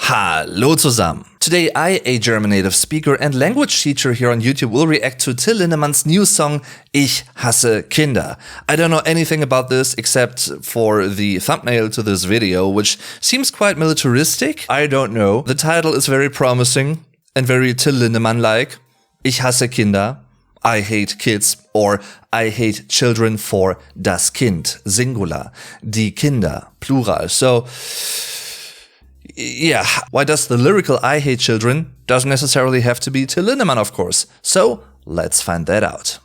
Hallo zusammen! Today I, a German native speaker and language teacher here on YouTube, will react to Till Lindemann's new song Ich hasse Kinder. I don't know anything about this except for the thumbnail to this video, which seems quite militaristic. I don't know. The title is very promising and very Till Lindemann-like. Ich hasse Kinder. I hate kids, or I hate children for das Kind, singular, die Kinder, plural. So, yeah, why does the lyrical I hate children doesn't necessarily have to be Till Lindemann, of course. So, let's find that out.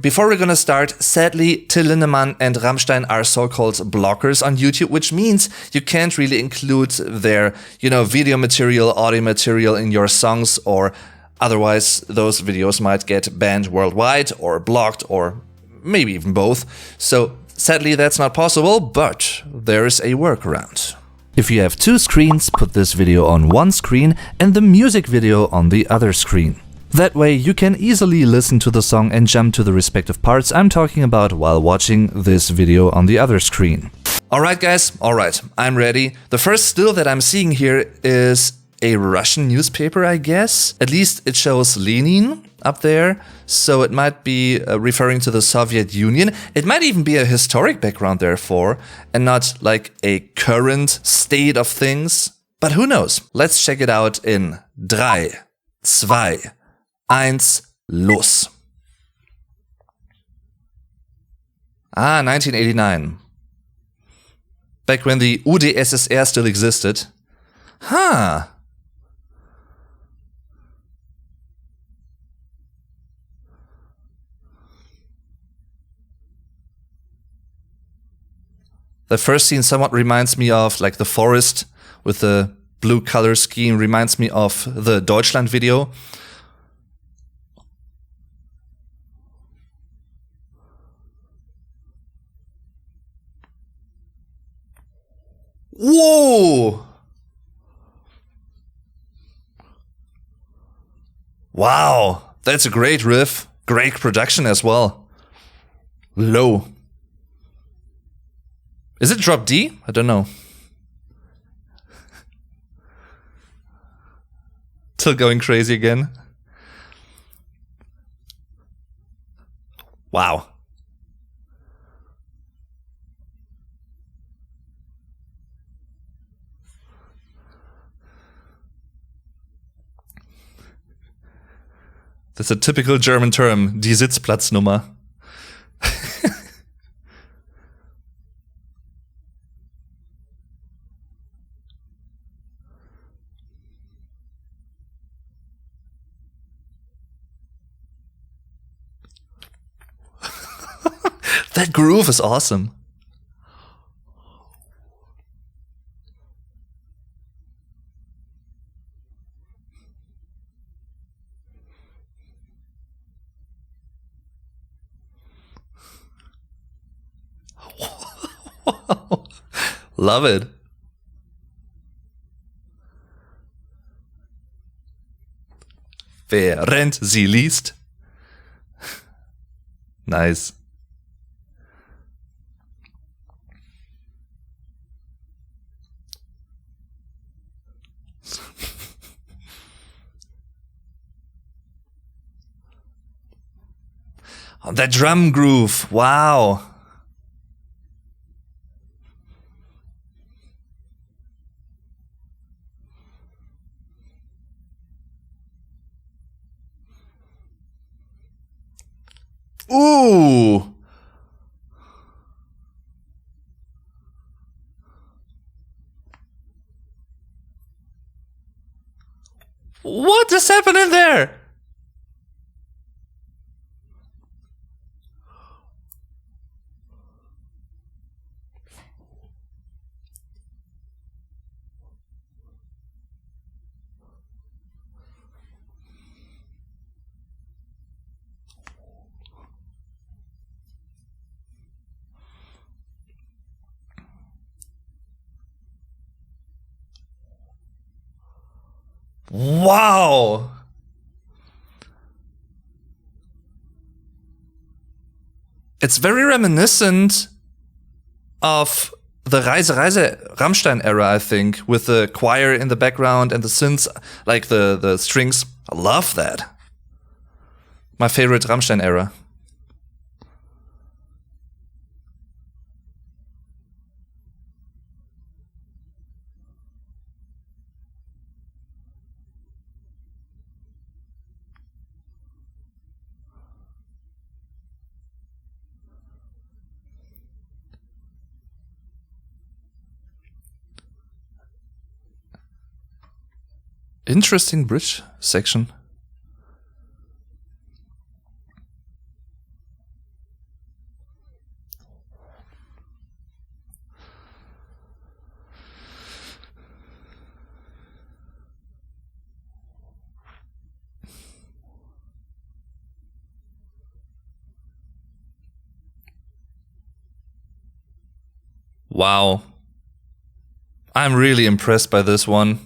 Before we're gonna start, sadly, Till Lindemann and Rammstein are so-called blockers on YouTube, which means you can't really include their, video material, audio material in your songs, or otherwise those videos might get banned worldwide or blocked or maybe even both. So sadly, that's not possible, but there's a workaround. If you have two screens, put this video on one screen and the music video on the other screen. That way you can easily listen to the song and jump to the respective parts I'm talking about while watching this video on the other screen. Alright guys, alright, I'm ready. The first still that I'm seeing here is a Russian newspaper, I guess. At least it shows Lenin up there, so it might be referring to the Soviet Union. It might even be a historic background therefore, and not like a current state of things. But who knows? Let's check it out in 3, 2, 1, los. 1989. Back when the UdSSR still existed. Huh. The first scene somewhat reminds me of like the forest with the blue color scheme, reminds me of the Deutschland video. Whoa! Wow, that's a great riff. Great production as well. Low. Is it drop D? I don't know. Still going crazy again. Wow. That's a typical German term, die Sitzplatznummer. That groove is awesome. Love it. Während sie liest. Nice. Oh, that drum groove. Wow. Ooh! What is happening there? Wow! It's very reminiscent of the Reise Reise Rammstein era, I think, with the choir in the background and the synths, like the strings. I love that. My favorite Rammstein era. Interesting bridge section. Wow. I'm really impressed by this one.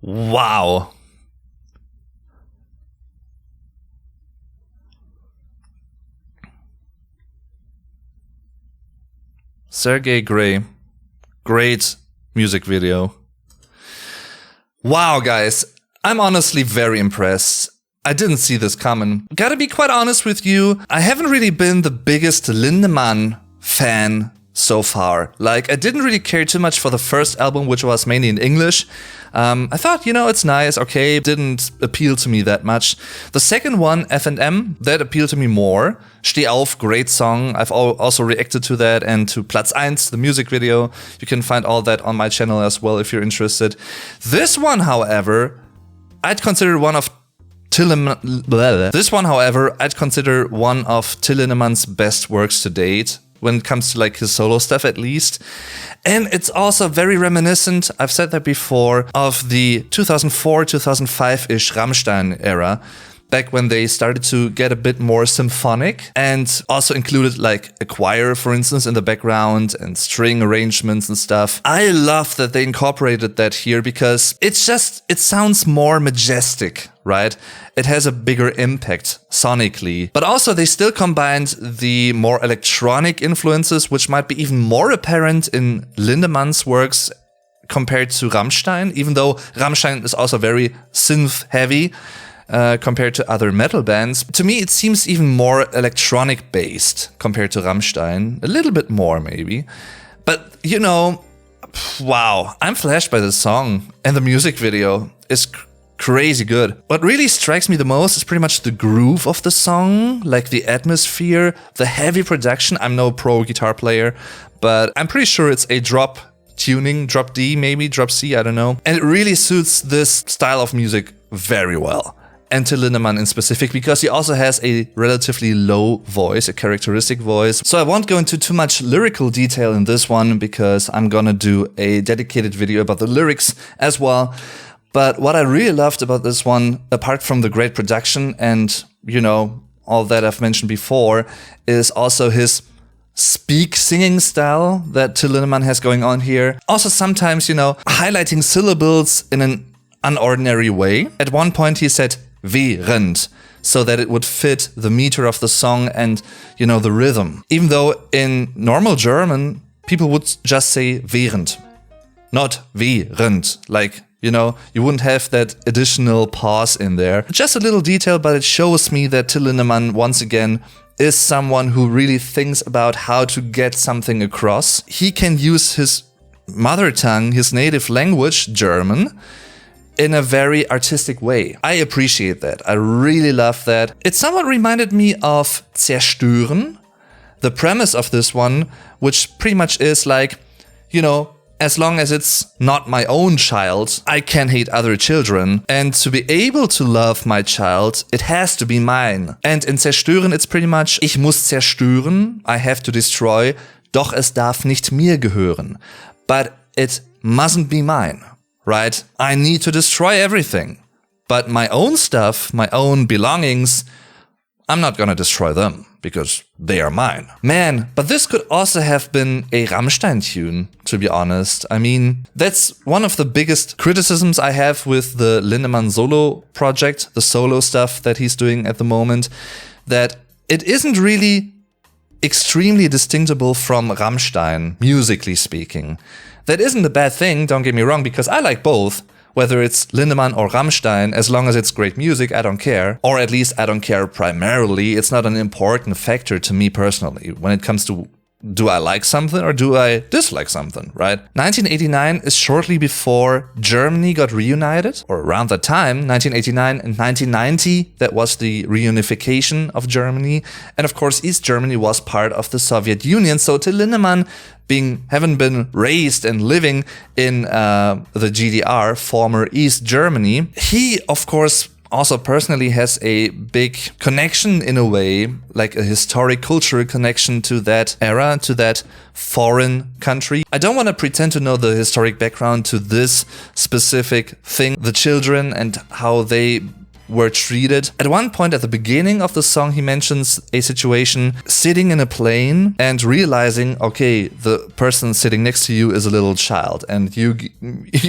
Wow. Sergey Gray. Great music video. Wow, guys. I'm honestly very impressed. I didn't see this coming. Gotta be quite honest with you, I haven't really been the biggest Lindemann fan so far. Like, I didn't really care too much for the first album, which was mainly in English. I thought, it's nice, okay, didn't appeal to me that much. The second one, F&M, that appealed to me more. Steh auf, great song. I've also reacted to that and to Platz 1, the music video. You can find all that on my channel as well if you're interested. This one, however, I'd consider one of Till Lindeman's best works to date, when it comes to like his solo stuff at least. And it's also very reminiscent, I've said that before, of the 2004-2005-ish Rammstein era, back when they started to get a bit more symphonic and also included like a choir, for instance, in the background and string arrangements and stuff. I love that they incorporated that here because it sounds more majestic, right? It has a bigger impact sonically, but also they still combined the more electronic influences, which might be even more apparent in Lindemann's works compared to Rammstein, even though Rammstein is also very synth heavy. Compared to other metal bands. To me, it seems even more electronic based compared to Rammstein. A little bit more, maybe. But, wow, I'm flashed by this song. And the music video is crazy good. What really strikes me the most is pretty much the groove of the song, like the atmosphere, the heavy production. I'm no pro guitar player, but I'm pretty sure it's a drop tuning, drop D maybe, drop C, I don't know. And it really suits this style of music very well. And to Lindemann in specific, because he also has a relatively low voice, a characteristic voice. So I won't go into too much lyrical detail in this one, because I'm gonna do a dedicated video about the lyrics as well. But what I really loved about this one, apart from the great production and, all that I've mentioned before, is also his singing style that Till Lindemann has going on here. Also sometimes, highlighting syllables in an unordinary way. At one point he said, während, so that it would fit the meter of the song and, the rhythm. Even though in normal German, people would just say während, not während. Like, you wouldn't have that additional pause in there. Just a little detail, but it shows me that Till Lindemann, once again, is someone who really thinks about how to get something across. He can use his mother tongue, his native language, German, in a very artistic way. I appreciate that. I really love that. It somewhat reminded me of Zerstören, the premise of this one, which pretty much is like, you know, as long as it's not my own child, I can hate other children. And to be able to love my child, it has to be mine. And in Zerstören, it's pretty much, ich muss zerstören, I have to destroy, doch es darf nicht mir gehören. But it mustn't be mine, right? I need to destroy everything. But my own stuff, my own belongings, I'm not gonna destroy them, because they are mine. Man, but this could also have been a Rammstein tune, to be honest. I mean, that's one of the biggest criticisms I have with the Lindemann solo project, the solo stuff that he's doing at the moment, that it isn't really extremely distinguishable from Rammstein, musically speaking. That isn't a bad thing, don't get me wrong, because I like both. Whether it's Lindemann or Rammstein, as long as it's great music, I don't care. Or at least I don't care primarily. It's not an important factor to me personally when it comes to, do I like something or do I dislike something, right? 1989 is shortly before Germany got reunited, or around that time, 1989 and 1990, that was the reunification of Germany. And of course, East Germany was part of the Soviet Union. So Till Lindemann, having been raised and living in the GDR, former East Germany, he, of course, also personally has a big connection in a way, like a historic cultural connection to that era, to that foreign country. I don't want to pretend to know the historic background to this specific thing, the children and how they were treated. At one point at the beginning of the song, he mentions a situation sitting in a plane and realizing, okay, the person sitting next to you is a little child, and you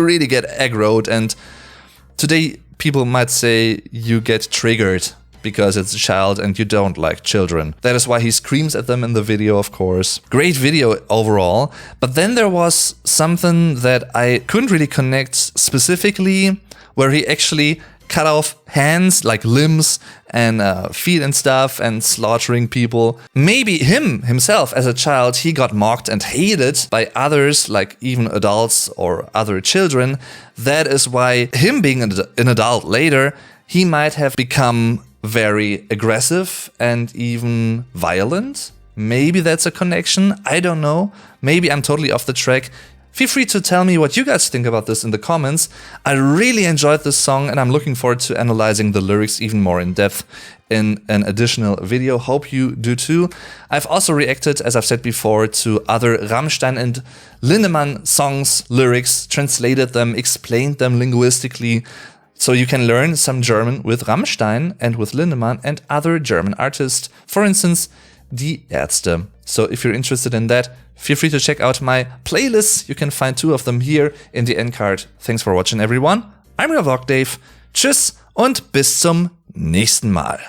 really get aggroed. And today people might say you get triggered because it's a child and you don't like children. That is why he screams at them in the video, of course. Great video overall. But then there was something that I couldn't really connect specifically, where he actually cut off hands, like limbs and feet and stuff, and slaughtering people. Maybe himself as a child, he got mocked and hated by others, like even adults or other children. That is why him being an adult later, he might have become very aggressive and even violent. Maybe that's a connection. I don't know. Maybe I'm totally off the track. Feel free to tell me what you guys think about this in the comments. I really enjoyed this song and I'm looking forward to analyzing the lyrics even more in depth in an additional video. Hope you do too. I've also reacted, as I've said before, to other Rammstein and Lindemann songs, lyrics, translated them, explained them linguistically, so you can learn some German with Rammstein and with Lindemann and other German artists. For instance, Die Ärzte. So if you're interested in that, feel free to check out my playlists. You can find 2 of them here in the end card. Thanks for watching, everyone. I'm your Vlog Dave. Tschüss und bis zum nächsten Mal.